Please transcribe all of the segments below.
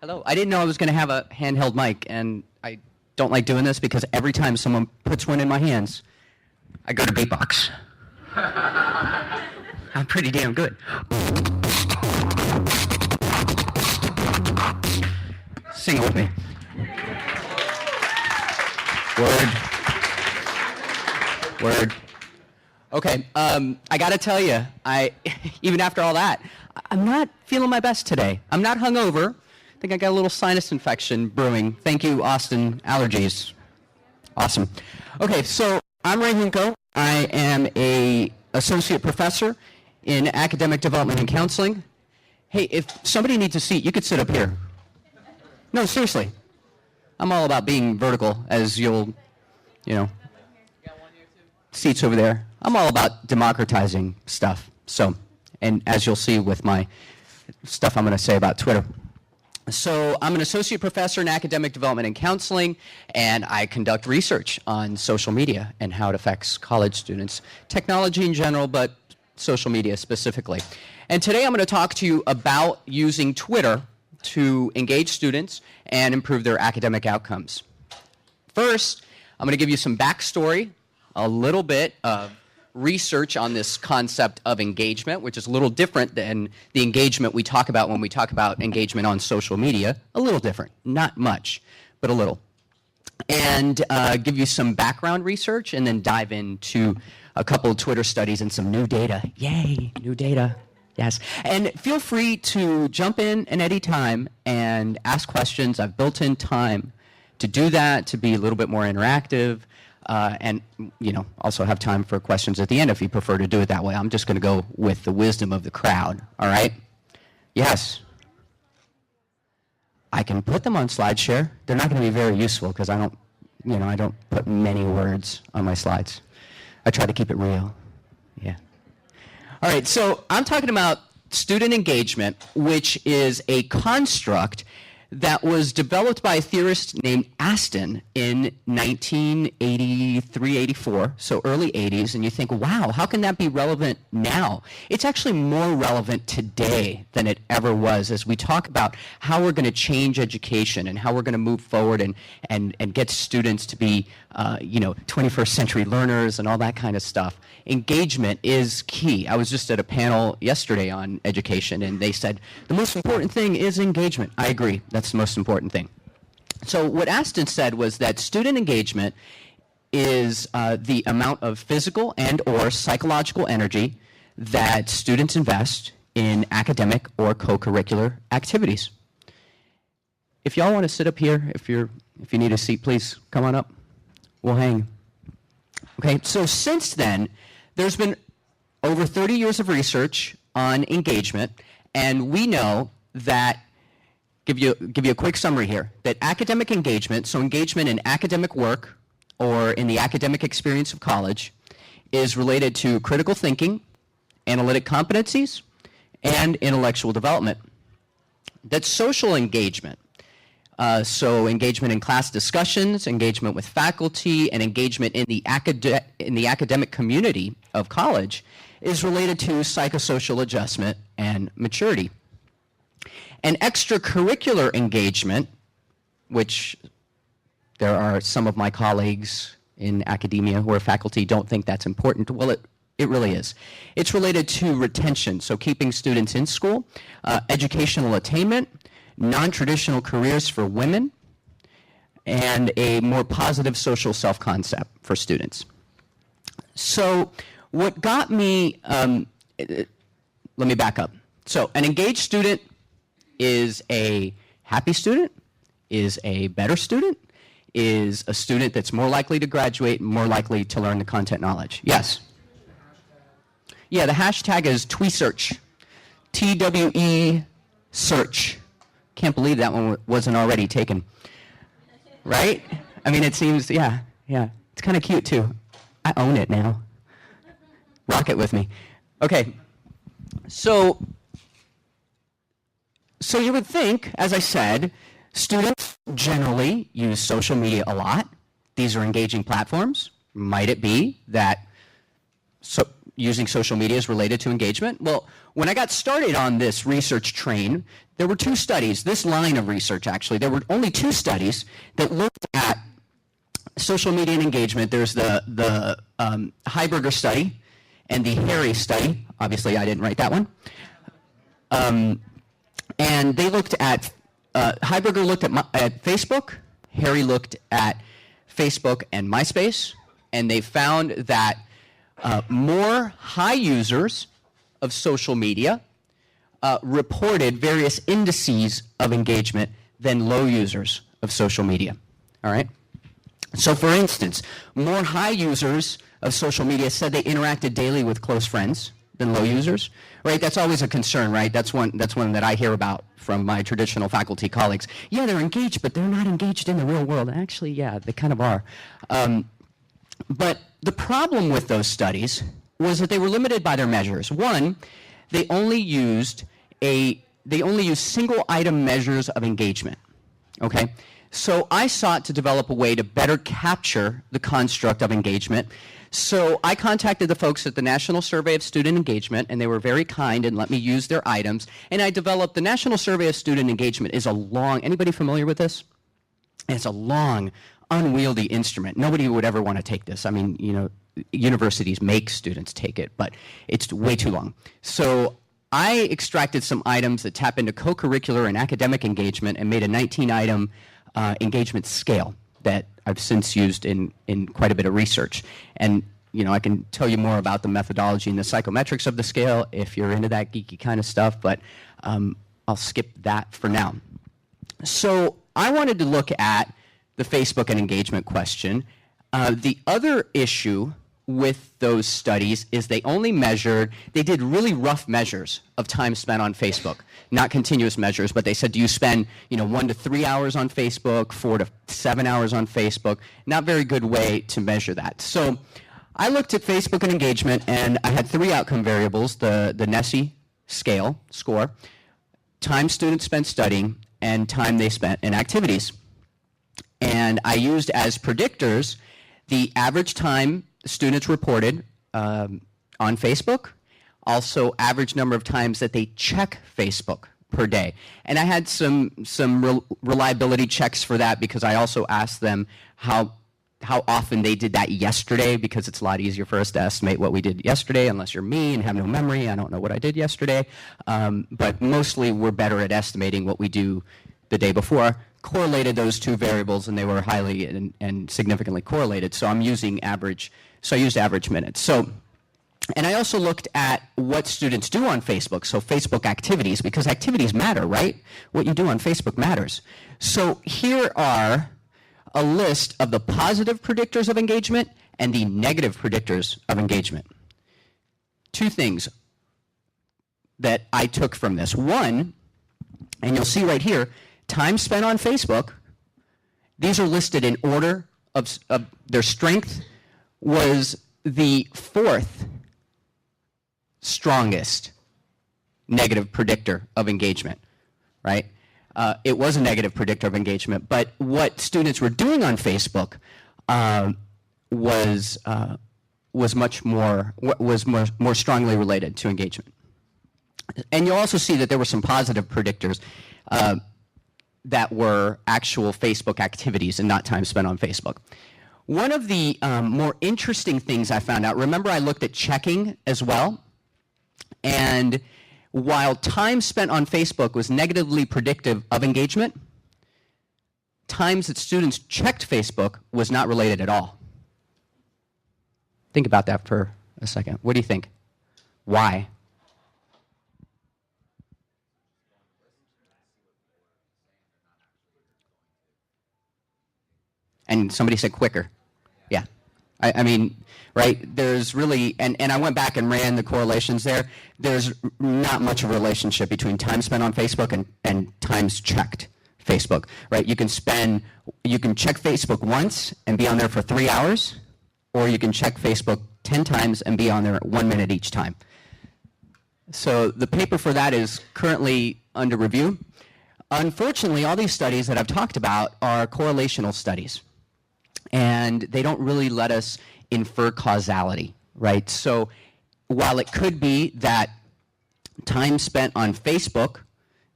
Hello. I didn't know I was going to have a handheld mic, and I don't like doing this because every time someone puts one in my hands, I go to beatbox. I'm pretty damn good. Sing it with me. Word. Okay, I got to tell you, even after all that, I'm not feeling my best today. I'm not hungover. I think I got a little sinus infection brewing. Thank you, Austin Allergies. Awesome. Okay, so I'm Junco. I am an associate professor in academic development and counseling. Hey, if somebody needs a seat, you could sit up here. No, seriously. I'm all about being vertical, as you'll, seats over there. I'm all about democratizing stuff. So, and as you'll see with my stuff I'm going to say about Twitter. So I'm an associate professor in academic development and counseling, and I conduct research on social media and how it affects college students. Technology in general, but social media specifically. And today I'm going to talk to you about using Twitter to engage students and improve their academic outcomes. First, I'm going to give you some backstory, a little bit of research on this concept of engagement, which is a little different than the engagement we talk about when we talk about engagement on social media. A little different, not much, but a little. And give you some background research and then dive into a couple of Twitter studies and some new data. Yay, new data. Yes. And feel free to jump in at any time and ask questions. I've built in time to do that, to be a little bit more interactive. And, also have time for questions at the end if you prefer to do it that way. I'm just going to go with the wisdom of the crowd, all right? Yes. I can put them on SlideShare. They're not going to be very useful because I don't put many words on my slides. I try to keep it real. Yeah. All right, so I'm talking about student engagement, which is a construct that was developed by a theorist named Aston in 1983-84, so early 80s, and you think, wow, how can that be relevant now? It's actually more relevant today than it ever was as we talk about how we're going to change education and how we're going to move forward and get students to be 21st century learners and all that kind of stuff. Engagement is key. I was just at a panel yesterday on education, and they said the most important thing is engagement. I agree. That's the most important thing. So what Aston said was that student engagement is the amount of physical and or psychological energy that students invest in academic or co-curricular activities. If y'all want to sit up here, if you need a seat, please come on up. We'll hang. Okay, so since then, there's been over 30 years of research on engagement, and we know that, give you a quick summary here, that academic engagement, so engagement in academic work or in the academic experience of college, is related to critical thinking, analytic competencies, and intellectual development. That social engagement, so engagement in class discussions, engagement with faculty, and engagement in the academic community of college is related to psychosocial adjustment and maturity. And extracurricular engagement, which there are some of my colleagues in academia who are faculty don't think that's important. Well, it really is. It's related to retention, so keeping students in school, educational attainment, non-traditional careers for women, and a more positive social self-concept for students. So what got me, let me back up. So an engaged student is a happy student, is a better student, is a student that's more likely to graduate, more likely to learn the content knowledge. Yes? Yeah, the hashtag is TweSearch, T-W-E search. Can't believe that one wasn't already taken, right? I mean, it seems, yeah. It's kind of cute, too. I own it now. Rock it with me. Okay, so you would think, as I said, students generally use social media a lot. These are engaging platforms. Might it be that using social media is related to engagement? Well, when I got started on this research train, there were 2 studies, this line of research actually, there were only 2 studies that looked at social media and engagement. There's the Heiberger study and the Harry study. Obviously, I didn't write that one. And they looked at, Heiberger looked at Facebook, Harry looked at Facebook and MySpace, and they found that more high users of social media reported various indices of engagement than low users of social media, all right? So for instance, more high users of social media said they interacted daily with close friends than low users, right? That's always a concern, right? That's one that I hear about from my traditional faculty colleagues. Yeah, they're engaged, but they're not engaged in the real world. Actually, yeah, they kind of are. But the problem with those studies was that they were limited by their measures. One, they only used single item measures of engagement, okay? So I sought to develop a way to better capture the construct of engagement. So I contacted the folks at the National Survey of Student Engagement, and they were very kind and let me use their items. And I developed the National Survey of Student Engagement is a long, anybody familiar with this? It's a long, unwieldy instrument. Nobody would ever want to take this. I mean, you know, universities make students take it, but it's way too long. So I extracted some items that tap into co-curricular and academic engagement and made a 19-item engagement scale that I've since used in quite a bit of research. And you know, I can tell you more about the methodology and the psychometrics of the scale if you're into that geeky kind of stuff, but I'll skip that for now. So I wanted to look at the Facebook and engagement question. The other issue with those studies is they did really rough measures of time spent on Facebook, not continuous measures, but they said, do you spend 1 to 3 hours on Facebook, 4 to 7 hours on Facebook? Not very good way to measure that. So I looked at Facebook and engagement, and I had 3 outcome variables, the NESI scale, score, time students spent studying, and time they spent in activities. And I used as predictors the average time students reported on Facebook, also average number of times that they check Facebook per day. And I had some reliability checks for that because I also asked them how often they did that yesterday, because it's a lot easier for us to estimate what we did yesterday unless you're me and have no memory. I don't know what I did yesterday. But mostly we're better at estimating what we do the day before. Correlated those 2 variables, and they were highly and significantly correlated. So I'm using average. So I used average minutes. So, and I also looked at what students do on Facebook. So Facebook activities, because activities matter, right? What you do on Facebook matters. So here are a list of the positive predictors of engagement and the negative predictors of engagement. 2 things that I took from this. One, and you'll see right here, time spent on Facebook, these are listed in order of their strength, was the 4th strongest negative predictor of engagement, right? It was a negative predictor of engagement, but what students were doing on Facebook was more strongly related to engagement. And you'll also see that there were some positive predictors that were actual Facebook activities and not time spent on Facebook. One of the more interesting things I found out, remember I looked at checking as well, and while time spent on Facebook was negatively predictive of engagement, times that students checked Facebook was not related at all. Think about that for a second. What do you think? Why? And somebody said quicker. Yeah. I mean, right, there's really, and I went back and ran the correlations there. There's not much of a relationship between time spent on Facebook and times checked Facebook, right? You can check Facebook once and be on there for 3 hours, or you can check Facebook 10 times and be on there 1 minute each time. So the paper for that is currently under review. Unfortunately, all these studies that I've talked about are correlational studies, and they don't really let us infer causality, right? So while it could be that time spent on Facebook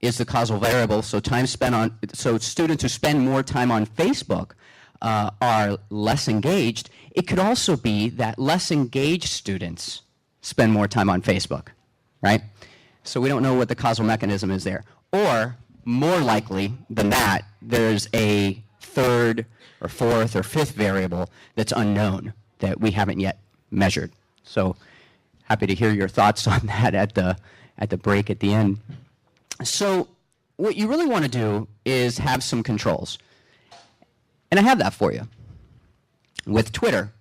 is the causal variable, so students who spend more time on Facebook are less engaged, it could also be that less engaged students spend more time on Facebook, right? So we don't know what the causal mechanism is there. Or, more likely than that, there's a third or fourth or fifth variable that's unknown that we haven't yet measured. So happy to hear your thoughts on that at the break at the end. So what you really want to do is have some controls. And I have that for you. With Twitter,